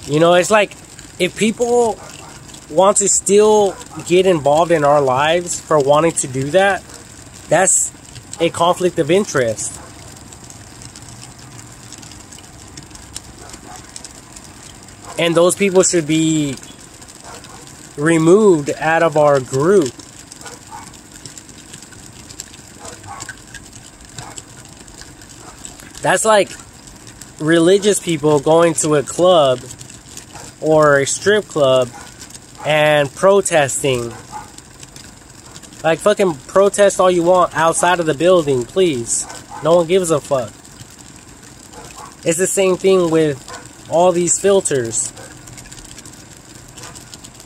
You know, it's like, if people want to still get involved in our lives for wanting to do that, that's a conflict of interest. And those people should be removed out of our group. That's like religious people going to a club or a strip club and protesting. Like, fucking protest all you want outside of the building, please. No one gives a fuck. It's the same thing with all these filters.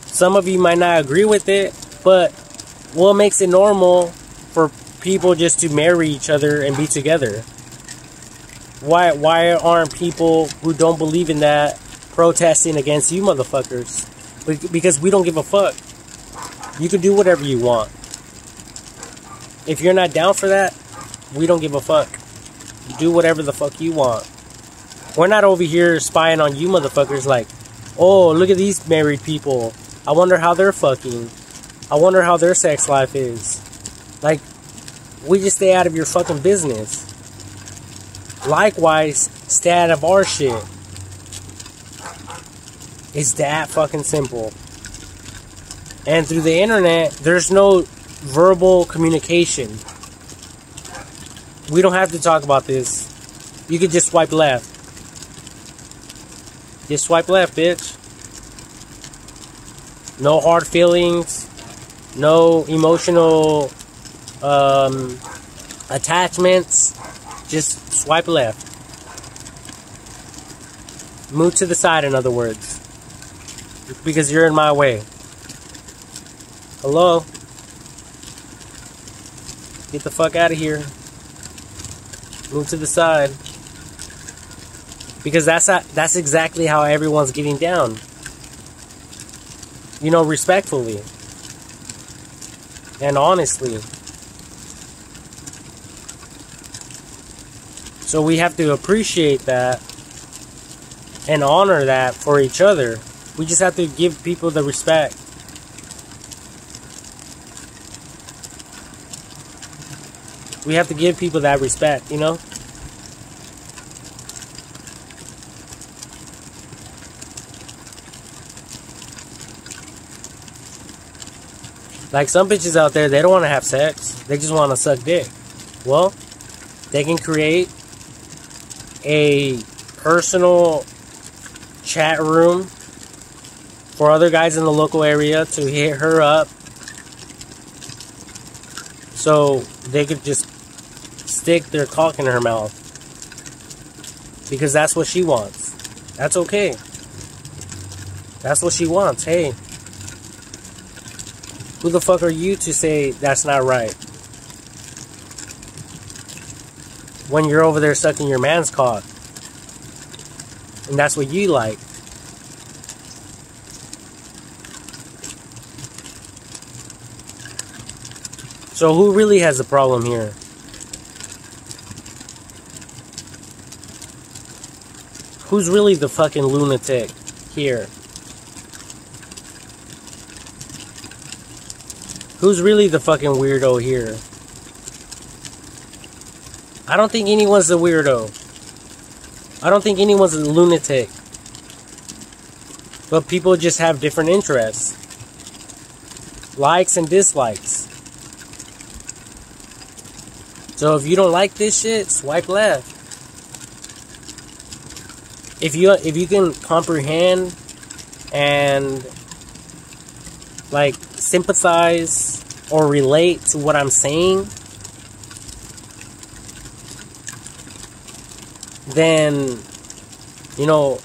Some of you might not agree with it, but what makes it normal for people just to marry each other and be together? Why aren't people who don't believe in that protesting against you motherfuckers? Because we don't give a fuck. You can do whatever you want. If you're not down for that, we don't give a fuck. Do whatever the fuck you want. We're not over here spying on you motherfuckers like, oh, look at these married people. I wonder how they're fucking. I wonder how their sex life is. Like, we just stay out of your fucking business. Likewise, stay out of our shit. It's that fucking simple. And through the internet, there's no verbal communication. We don't have to talk about this. You could just swipe left. Just swipe left, bitch. No hard feelings. No emotional attachments. Just swipe left. Move to the side, in other words. Because you're in my way. Hello? Get the fuck out of here. Move to the side. Because that's exactly how everyone's getting down. You know, respectfully. And honestly. So we have to appreciate that and honor that for each other. We just have to give people the respect. We have to give people that respect, you know? Like, some bitches out there, they don't want to have sex. They just want to suck dick. Well, they can create a personal chat room for other guys in the local area to hit her up, so they could just stick their cock in her mouth. Because that's what she wants. That's okay. That's what she wants. Hey, who the fuck are you to say that's not right? When you're over there sucking your man's cock. And that's what you like. So who really has the problem here? Who's really the fucking lunatic here? Who's really the fucking weirdo here? I don't think anyone's a weirdo. I don't think anyone's a lunatic. But people just have different interests. Likes and dislikes. So if you don't like this shit, swipe left. If you can comprehend and like sympathize or relate to what I'm saying, then, you know,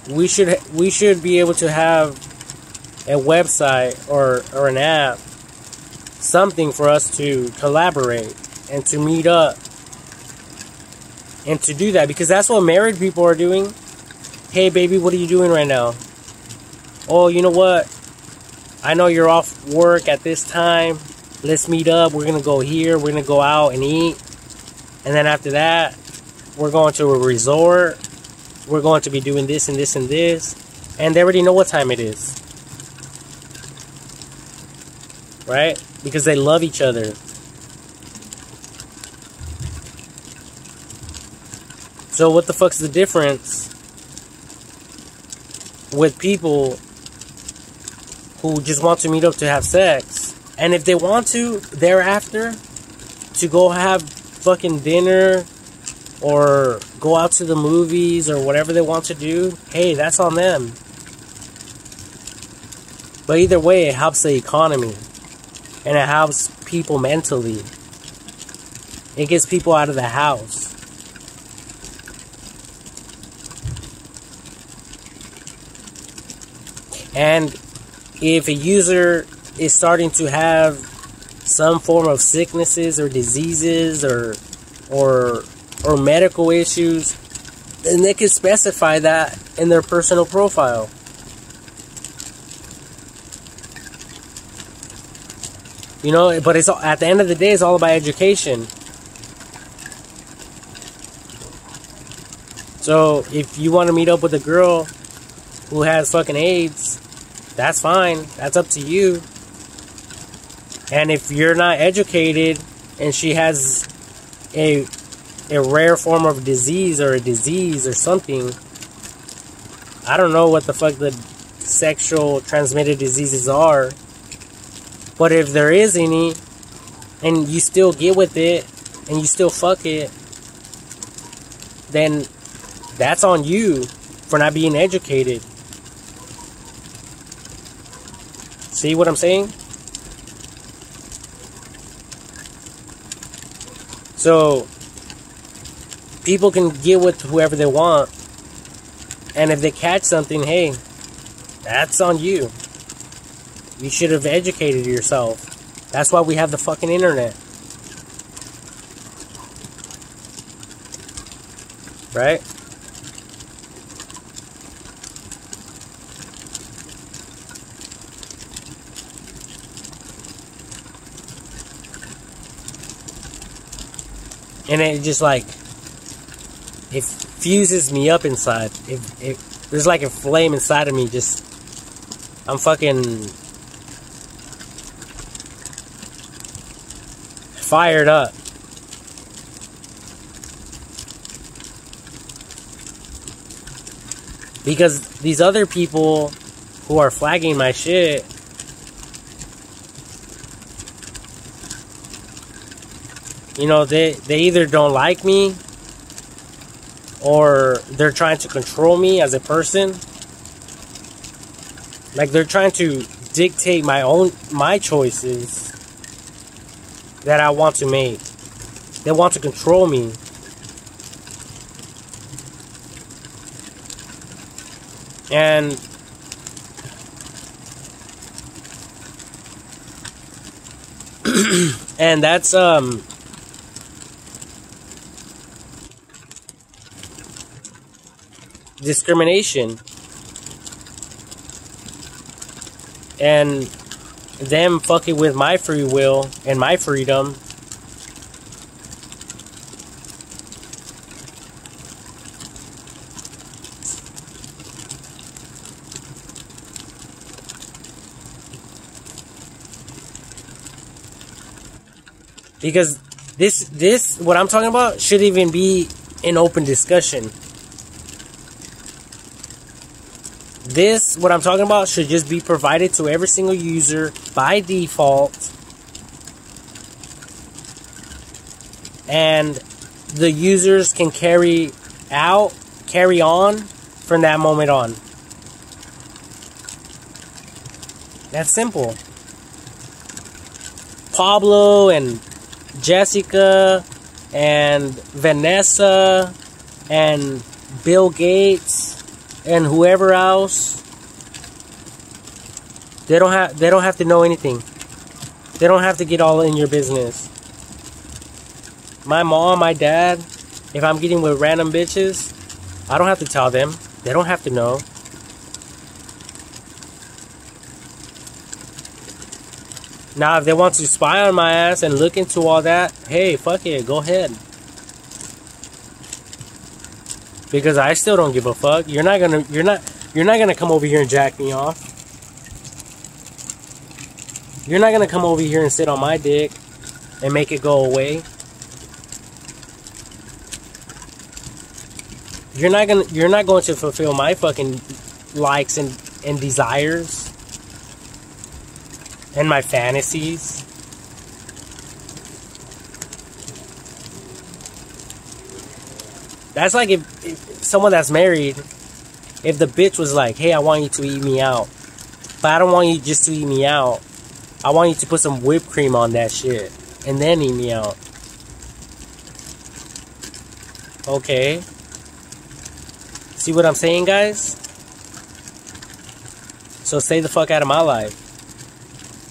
we should be able to have a website or an app, something for us to collaborate and to meet up and to do that, because that's what married people are doing. Hey baby, what are you doing right now? Oh, you know what? I know you're off work at this time. Let's meet up. We're gonna go here. We're gonna go out and eat. And then after that, we're going to a resort. we're going to be doing this and this and this. And they already know what time it is. Right? Because they love each other. So what the fuck's the difference with people who just want to meet up to have sex? And if they want to, thereafter, to go have fucking dinner or go out to the movies or whatever they want to do, hey, that's on them. But either way, it helps the economy. And it helps people mentally. It gets people out of the house. And if a user is starting to have some form of sicknesses or diseases or medical issues, then they can specify that in their personal profile. You know, but it's at the end of the day, it's all about education. So if you want to meet up with a girl who has fucking AIDS, that's fine. That's up to you. And if you're not educated and she has a rare form of disease or a disease or something, I don't know what the fuck the sexual transmitted diseases are. But if there is any, and you still get with it, and you still fuck it, then that's on you for not being educated. See what I'm saying? So, people can get with whoever they want, and if they catch something, hey, that's on you. You should have educated yourself. That's why we have the fucking internet. Right? And it just like, it fuses me up inside. There's like a flame inside of me. Just, I'm fucking fired up. Because these other people who are flagging my shit, you know, they either don't like me or they're trying to control me as a person. Like they're trying to dictate my choices that I want to make. They want to control me. And and that's discrimination. And them fucking with my free will and my freedom. Because this what I'm talking about should even be an open discussion. This, what I'm talking about, should just be provided to every single user by default. And the users can carry on from that moment on. That's simple. Pablo and Jessica and Vanessa and Bill Gates and whoever else, they don't have to know anything. They don't have to get all in your business. My mom, my dad, if I'm getting with random bitches, I don't have to tell them. They don't have to know. Now, if they want to spy on my ass and look into all that, hey, fuck it, go ahead. Because I still don't give a fuck. You're not gonna come over here and jack me off. You're not gonna come over here and sit on my dick and make it go away. You're not going to fulfill my fucking likes and desires and my fantasies. That's like if someone that's married, if the bitch was like, hey, I want you to eat me out, but I don't want you just to eat me out. I want you to put some whipped cream on that shit and then eat me out. Okay. See what I'm saying, guys? So stay the fuck out of my life.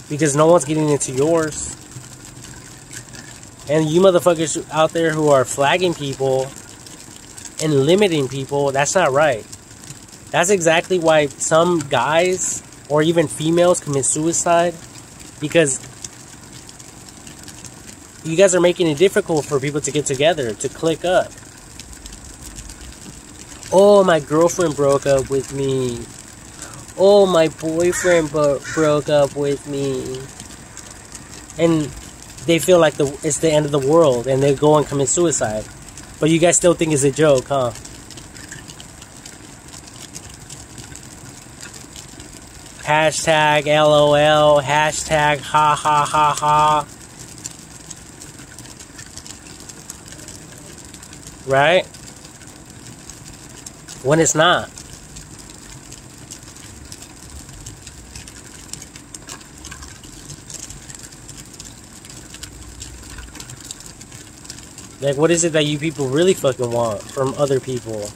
Because no one's getting into yours. And you motherfuckers out there who are flagging people and limiting people, that's not right. That's exactly why some guys or even females commit suicide. Because you guys are making it difficult for people to get together, to click up. Oh, my girlfriend broke up with me. Oh, my boyfriend broke up with me. And they feel like it's the end of the world and they go and commit suicide. But you guys still think it's a joke, huh? Hashtag LOL. Hashtag ha ha ha ha. Right? When it's not. Like, what is it that you people really fucking want from other people?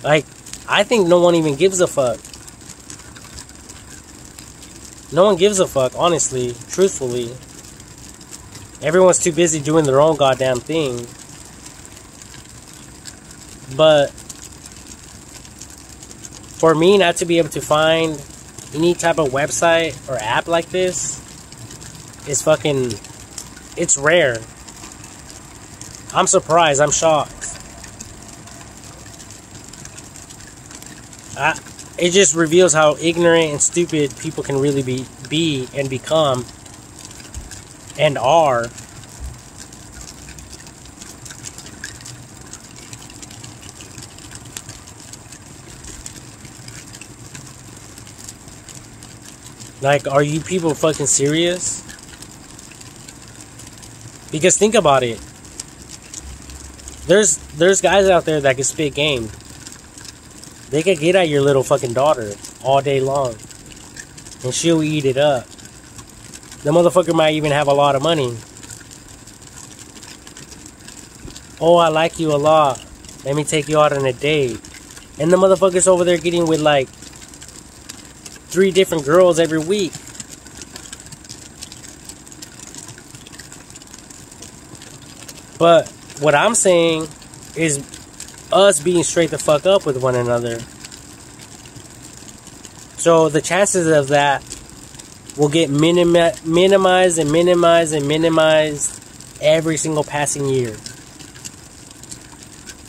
Like, I think no one even gives a fuck. No one gives a fuck, honestly, truthfully. Everyone's too busy doing their own goddamn thing. But for me not to be able to find any type of website or app like this is fucking, it's rare. I'm surprised. I'm shocked. It just reveals how ignorant and stupid people can really be and become and are. Like, are you people fucking serious? Because think about it. There's guys out there that can spit game. They could get at your little fucking daughter all day long. And she'll eat it up. The motherfucker might even have a lot of money. Oh, I like you a lot. Let me take you out on a date. And the motherfucker's over there getting with like 3 different girls every week. But what I'm saying is us being straight the fuck up with one another. So the chances of that will get minimized and minimized and minimized every single passing year.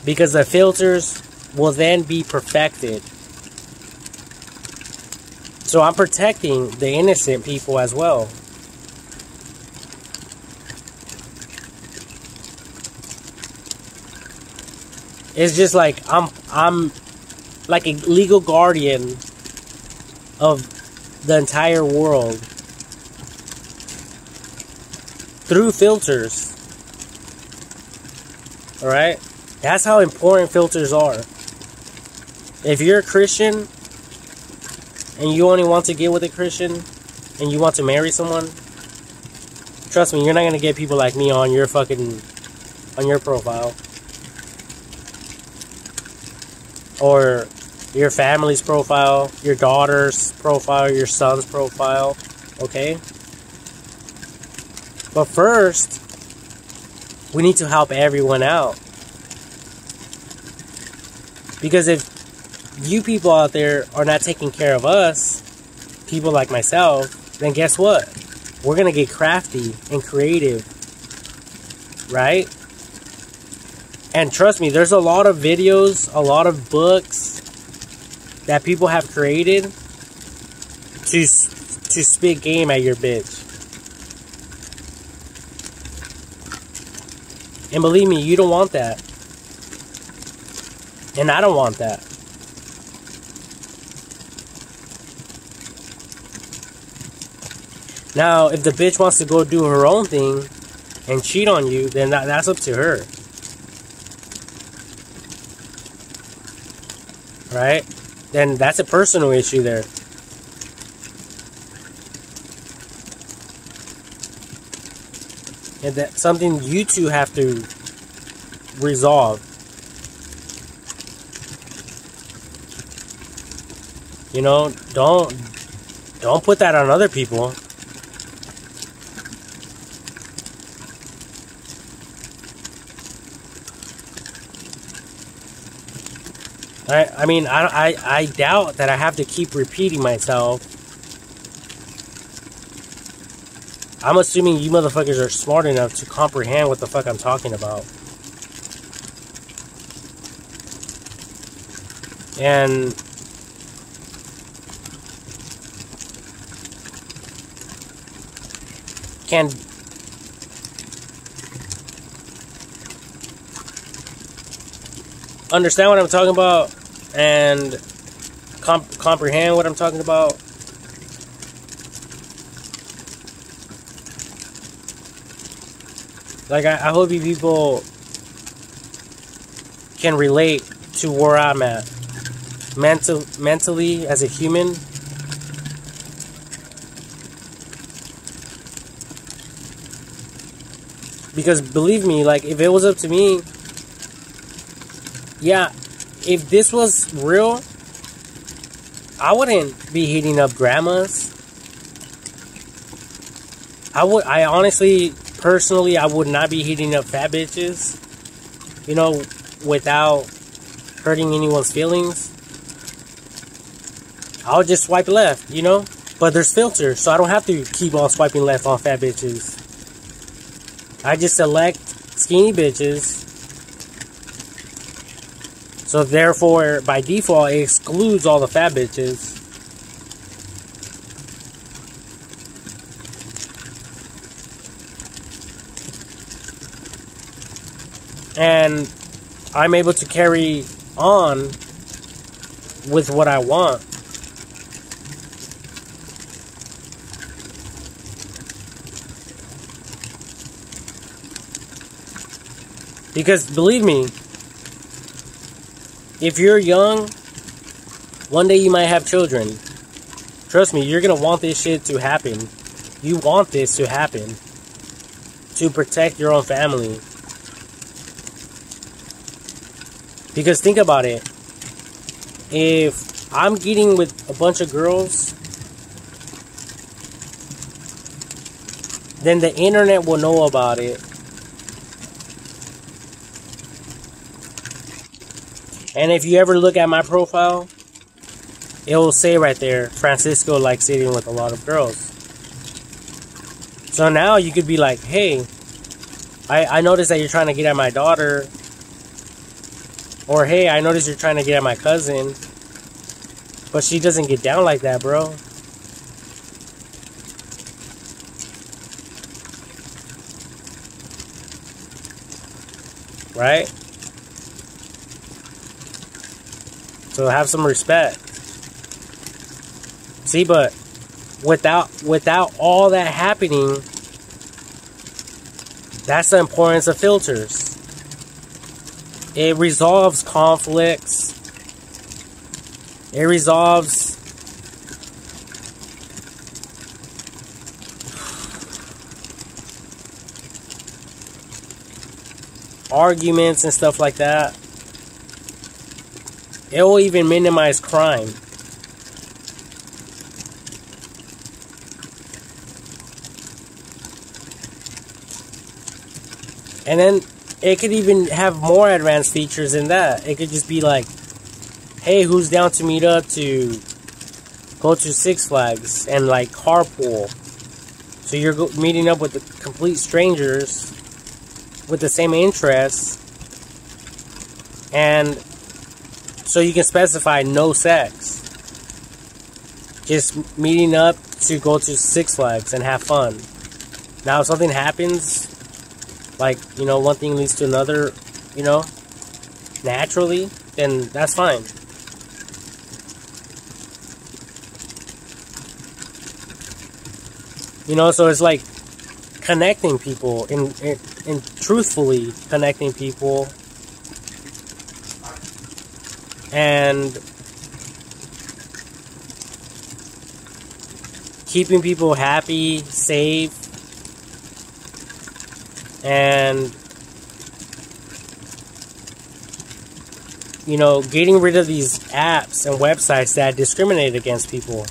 Because the filters will then be perfected. So I'm protecting the innocent people as well. It's just like I'm like a legal guardian of the entire world through filters. All right? That's how important filters are. If you're a Christian and you only want to get with a Christian and you want to marry someone, trust me, you're not going to get people like me on your profile. Or your family's profile, your daughter's profile, your son's profile, okay? But first, we need to help everyone out. Because if you people out there are not taking care of us, people like myself, then guess what? We're going to get crafty and creative, right? And trust me, there's a lot of videos, a lot of books that people have created to spit game at your bitch. And believe me, you don't want that. And I don't want that. Now, if the bitch wants to go do her own thing and cheat on you, then that's up to her. Right? Then that's a personal issue there. And that's something you two have to resolve. You know, don't put that on other people. I mean, I doubt that I have to keep repeating myself. I'm assuming you motherfuckers are smart enough to comprehend what the fuck I'm talking about. And can understand what I'm talking about and comprehend what I'm talking about. Like, I hope you people can relate to where I'm at mentally as a human. Because believe me, like, if it was up to me, yeah, if this was real, I wouldn't be hitting up grandmas. I honestly, personally, I would not be hitting up fat bitches, you know, without hurting anyone's feelings. I'll just swipe left, you know, but there's filters, so I don't have to keep on swiping left on fat bitches. I just select skinny bitches. So therefore, by default, it excludes all the fat bitches. And I'm able to carry on with what I want. Because believe me, if you're young, one day you might have children. Trust me, you're going to want this shit to happen. You want this to happen to protect your own family. Because think about it. If I'm getting with a bunch of girls, then the internet will know about it. And if you ever look at my profile, it will say right there, Francisco likes sitting with a lot of girls. So now you could be like, hey, I noticed that you're trying to get at my daughter. Or, hey, I noticed you're trying to get at my cousin. But she doesn't get down like that, bro. Right? So have some respect. See, but without all that happening, that's the importance of filters. It resolves conflicts. It resolves arguments and stuff like that. It will even minimize crime. And then it could even have more advanced features than that. It could just be like, hey, who's down to meet up to go to Six Flags and like carpool? So you're meeting up with the complete strangers with the same interests, And so you can specify no sex. Just meeting up to go to Six Flags and have fun. Now, if something happens, like, you know, one thing leads to another, you know, naturally, then that's fine. You know, so it's like connecting people and truthfully connecting people and keeping people happy, safe, and, you know, getting rid of these apps and websites that discriminate against people.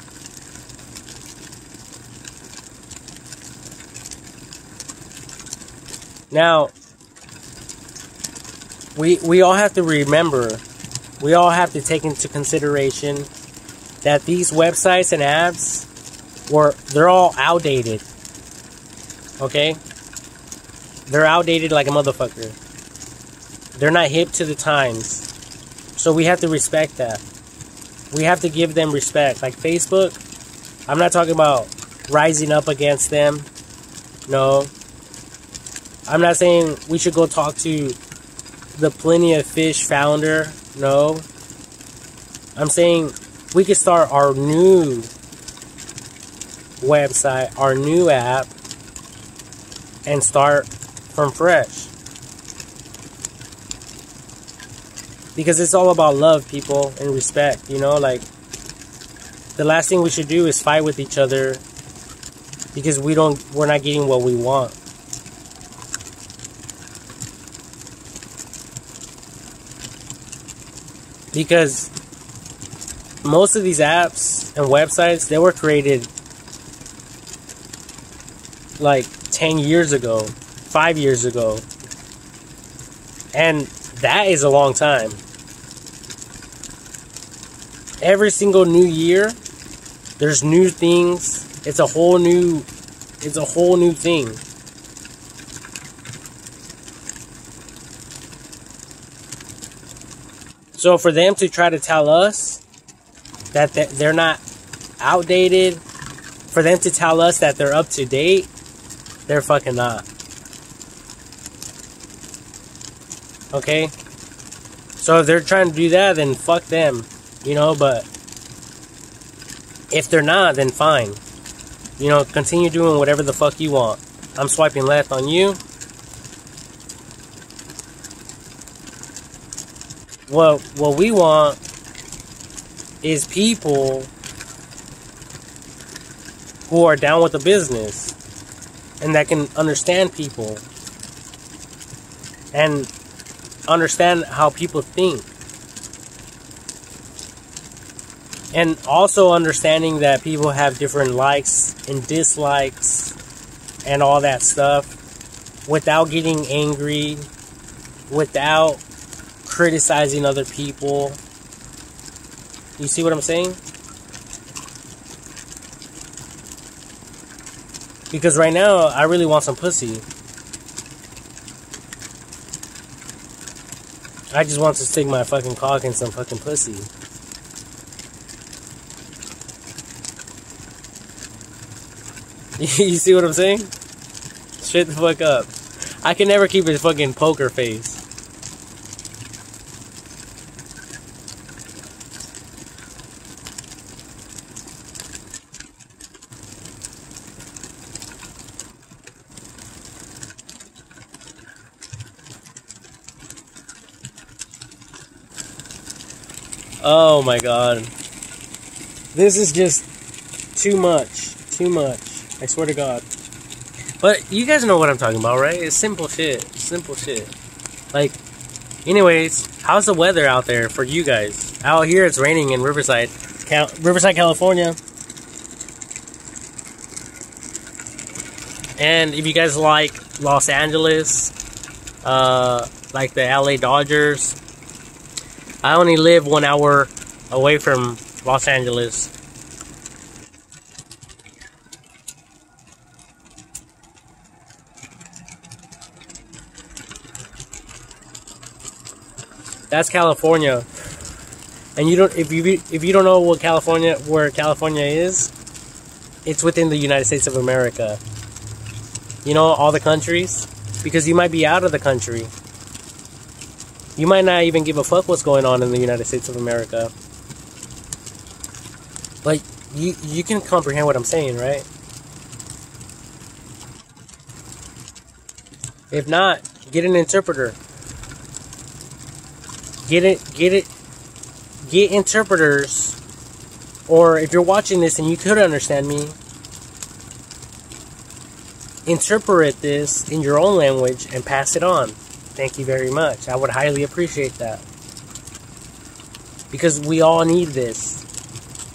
Now, we all have to remember, we all have to take into consideration that these websites and apps, they're all outdated. Okay? They're outdated like a motherfucker. They're not hip to the times. So we have to respect that. We have to give them respect. Like Facebook, I'm not talking about rising up against them. No. I'm not saying we should go talk to the Plenty of Fish founder. No. I'm saying we could start our new website, our new app, and start from fresh. Because it's all about love, people, and respect, you know, like, the last thing we should do is fight with each other because we're not getting what we want. Because most of these apps and websites, they were created like 10 years ago, 5 years ago. And that is a long time. Every single new year, there's new things. It's a whole new thing. So for them to try to tell us that they're not outdated, for them to tell us that they're up to date, they're fucking not. Okay? So if they're trying to do that, then fuck them. You know, but if they're not, then fine. You know, continue doing whatever the fuck you want. I'm swiping left on you. What we want is people who are down with the business and that can understand people and understand how people think. And also understanding that people have different likes and dislikes and all that stuff without getting angry, without criticizing other people. You see what I'm saying? Because right now, I really want some pussy. I just want to stick my fucking cock in some fucking pussy. You see what I'm saying? Shut the fuck up. I can never keep a fucking poker face. Oh my god. This is just too much. Too much. I swear to God. But you guys know what I'm talking about, right? It's simple shit. Simple shit. Like, anyways, how's the weather out there for you guys? Out here it's raining in Riverside, California. And if you guys like Los Angeles, like the LA Dodgers, I only live 1 hour away from Los Angeles. That's California. And you don't, if you don't know where California is, it's within the United States of America. You know, all the countries, because you might be out of the country. You might not even give a fuck what's going on in the United States of America. But you can comprehend what I'm saying, right? If not, get an interpreter. Get interpreters. Or if you're watching this and you could understand me, interpret this in your own language and pass it on. Thank you very much. I would highly appreciate that. Because we all need this.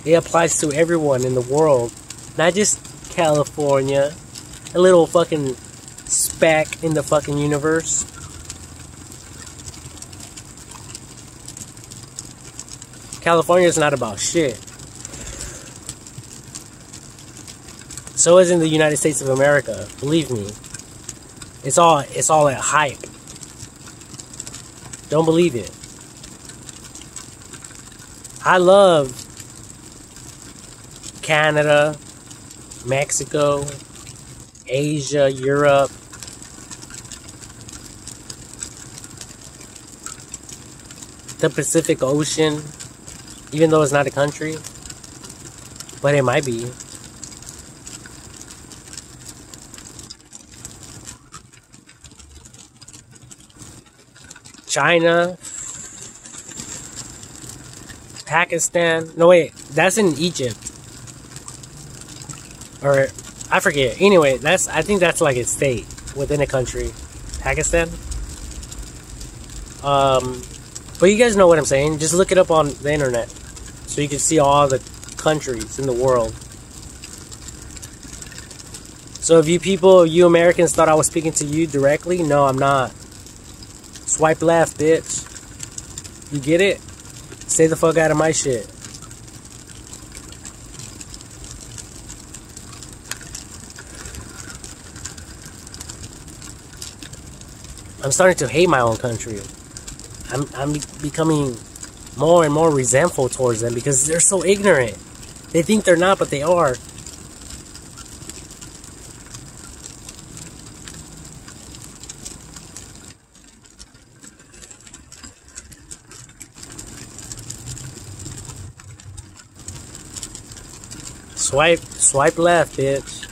It applies to everyone in the world. Not just California. A little fucking speck in the fucking universe. California is not about shit. So is in the United States of America. Believe me. It's all that hype. Don't believe it. I love Canada, Mexico, Asia, Europe. The Pacific Ocean, even though it's not a country, but it might be. China, Pakistan. No, wait, that's in Egypt. Or, I forget. Anyway, I think that's like a state within a country. Pakistan. But you guys know what I'm saying. Just look it up on the internet. So you can see all the countries in the world. So if you Americans thought I was speaking to you directly, no, I'm not. Swipe left, bitch. You get it? Stay the fuck out of my shit. I'm starting to hate my own country. I'm becoming more and more resentful towards them because they're so ignorant. They think they're not, but they are. Swipe left, bitch.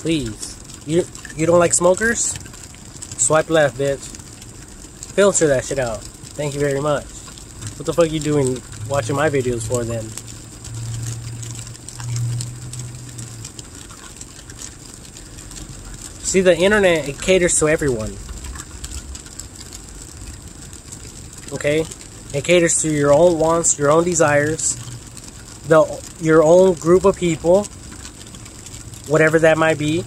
Please. You don't like smokers? Swipe left, bitch. Filter that shit out. Thank you very much. What the fuck you doing watching my videos for then? See, the internet, it caters to everyone. Okay? It caters to your own wants, your own desires, your own group of people, whatever that might be.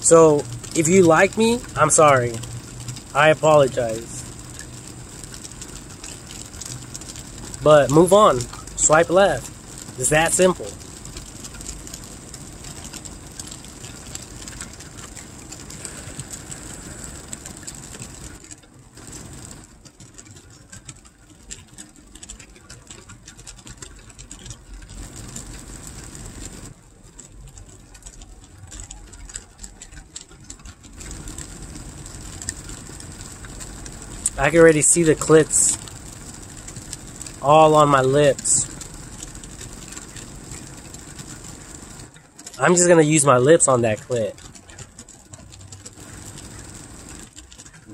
So, if you like me, I'm sorry. I apologize. But move on. Swipe left. It's that simple. I can already see the clits all on my lips. I'm just gonna use my lips on that clit.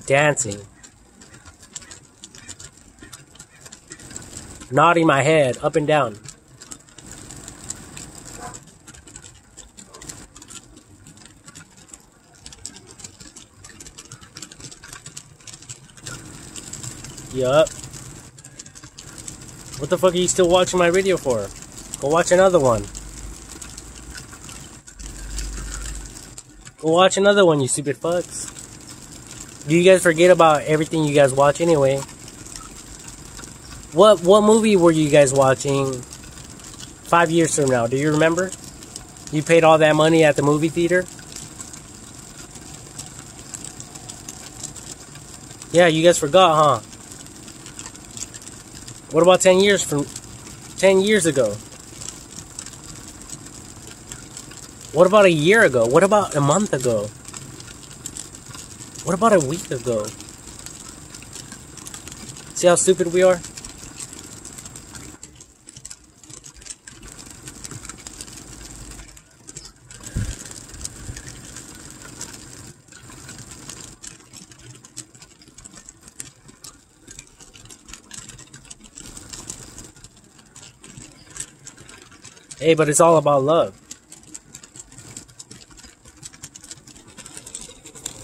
Dancing. Nodding my head up and down. Yup. What the fuck are you still watching my video for? Go watch another one. Go watch another one, you stupid fucks. Do you guys forget about everything you guys watch anyway? What movie were you guys watching 5 years from now? Do you remember? You paid all that money at the movie theater? Yeah, you guys forgot, huh? What about 10 years ago? What about a year ago? What about a month ago? What about a week ago? See how stupid we are? Hey, but it's all about love.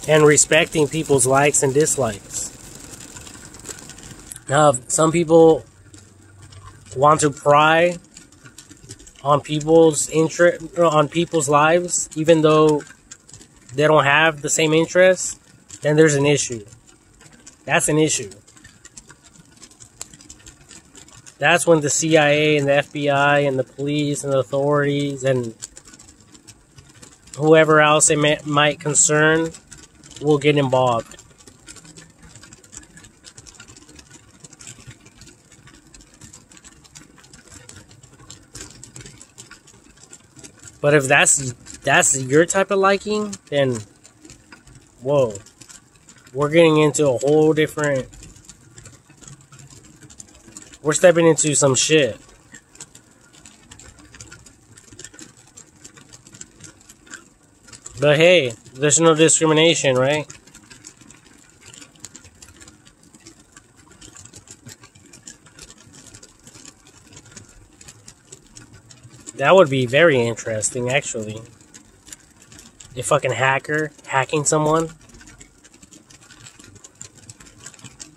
And respecting people's likes and dislikes. Now, some people want to pry on people's lives, even though they don't have the same interests, then there's an issue. That's an issue. That's when the CIA and the FBI and the police and the authorities and whoever else it might concern will get involved. But if that's your type of liking, then whoa, we're getting into a whole different. We're stepping into some shit. But hey, there's no discrimination, right? That would be very interesting, actually. A fucking hacker hacking someone.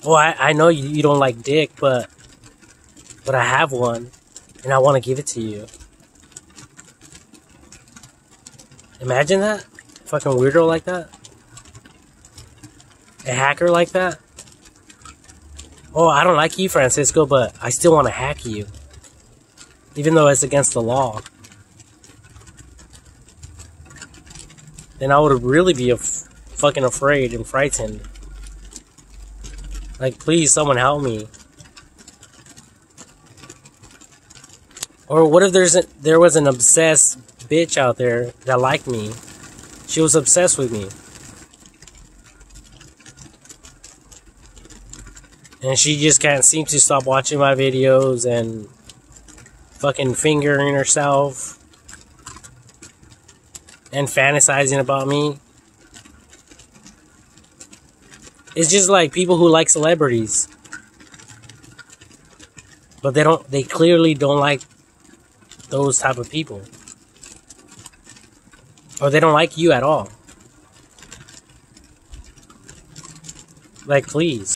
Oh, I know you don't like dick, but I have one, and I want to give it to you. Imagine that? Fucking weirdo like that? A hacker like that? Oh, I don't like you, Francisco, but I still want to hack you. Even though it's against the law. Then I would really be fucking afraid and frightened. Like, please, someone help me. Or what if there was an obsessed bitch out there that liked me? She was obsessed with me. And she just can't seem to stop watching my videos and fucking fingering herself and fantasizing about me. It's just like people who like celebrities. But they clearly don't like those type of people. Or they don't like you at all. Like, please.